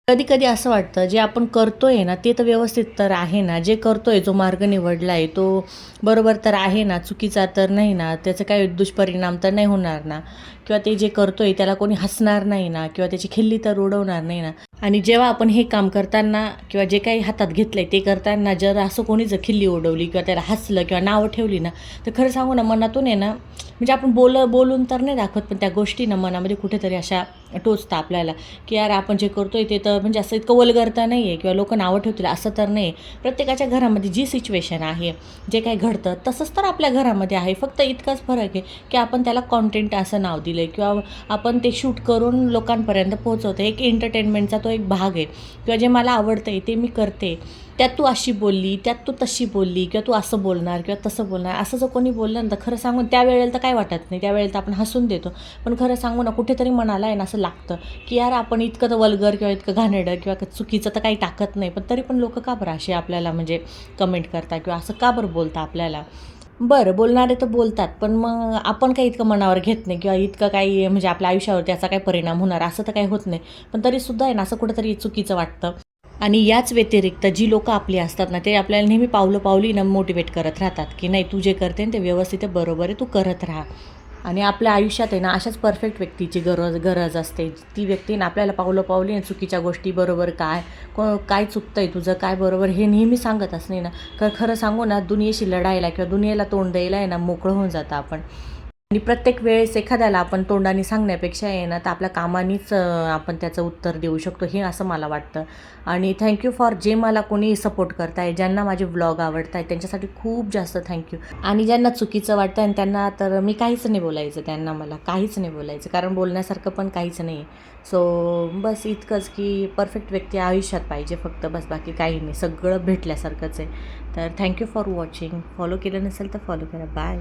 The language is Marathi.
कधी-कधी असं वाटतं जे आपण करतोय ना, ते तर व्यवस्थित तर आहे ना, जे करतोय जो मार्ग निवडला आहे तो बरोबर तर आहे ना, चुकीचा तर नाही ना, त्याचे काही दुष्परिणाम तर नाही होणार ना किंवा ते जे करतोय त्याला कोणी हसणार नाही ना किंवा त्याची खिल्ली तर उडवणार नाही ना. आणि जेव्हा आपण हे काम करताना किंवा जे काही हातात घेतलंय ते करताना जर असं कोणी जर खिल्ली उडवली किंवा त्याला हसलं किंवा नावं ठेवली ना, तर खरं सांगू ना मनातून आहे ना, म्हणजे आपण बोलून तर नाही दाखवत, पण त्या गोष्टी ना मनामध्ये कुठेतरी अशा टोचतात आपल्याला, की यार आपण जे करतोय ते तर म्हणजे असं इतकं वल्गरता नाही आहे किंवा लोकं नावं ठेवतील असं तर नाही. प्रत्येकाच्या घरामध्ये जी सिच्युएशन आहे, जे काही घडतं तसंच तर आपल्या घरामध्ये आहे. फक्त इतकाच फरक आहे, की आपण त्याला कॉन्टेंट असं नाव दिलं आहे किंवा आपण ते शूट करून लोकांपर्यंत पोहोचवतो. एक एंटरटेनमेंटचा तो एक भाग आहे किंवा जे मला आवडतं आहे ते मी करते. त्यात तू अशी बोलली, त्यात तू तशी बोलली किंवा तू असं बोलणार किंवा तसं बोलणार, असं जर कोणी बोललं ना, तर खरं सांगून त्यावेळेला तर काय वाटत नाही. त्यावेळेला तर आपण हसून देतो. पण खरं सांगू ना, कुठेतरी मनाला आहे ना असं लागतं, की यार आपण इतकं तर वल्गर किंवा इतकं घाणेरडं किंवा चुकीचं तर काही टाकत नाही. पण तरी पण लोकं का बरं असे आपल्याला म्हणजे कमेंट करतात किंवा असं का बरं बोलता आपल्याला? बरं, बोलणारे तर बोलतात, पण मग आपण काही इतकं मनावर घेत नाही किंवा इतकं काही म्हणजे आपल्या आयुष्यावर त्याचा काही परिणाम होणार असं तर काही होत नाही. पण तरीसुद्धा आहे ना, असं कुठेतरी चुकीचं वाटतं. आणि याच व्यतिरिक्त जी लोकं आपली असतात ना, ते आपल्याला नेहमी पावलोपावली ना मोटिवेट करत राहतात, की नाही तू जे करते ना ते व्यवस्थित आहे, बरोबर आहे, तू करत राहा. आणि आपल्या आयुष्यात आहे ना अशाच परफेक्ट व्यक्तीची गरज असते. ती व्यक्ती ना आपल्याला पावलोपावली ना चुकीच्या गोष्टी बरोबर काय, काय चुकतंय तुझं, काय बरोबर हे नेहमी सांगत असणे ना, खरं सांगू ना दुनियेशी लढायला किंवा दुनियेला तोंड द्यायला आहे ना मोकळं होऊन जातं आपण. आणि प्रत्येक वेळेस एखाद्याला आपण तोंडाने सांगण्यापेक्षा आहे ना, तर आपल्या कामानीच आपण त्याचं उत्तर देऊ शकतो, हे असं मला वाटतं. आणि थँक फॉर जे मला कोणी सपोर्ट करताय, ज्यांना माझे व्लॉग आवडत आहेत, त्यांच्यासाठी खूप जास्त थँक आणि ज्यांना चुकीचं वाटतं आणि त्यांना तर मी काहीच नाही बोलायचं त्यांना, मला काहीच नाही बोलायचं, कारण बोलण्यासारखं पण काहीच नाही आहे. सो बस इतकंच, की परफेक्ट व्यक्ती आयुष्यात पाहिजे फक्त, बस बाकी काही नाही. सगळं भेटल्यासारखंच आहे. तर थँक फॉर वॉचिंग. फॉलो केलं नसेल तर फॉलो करा. बाय.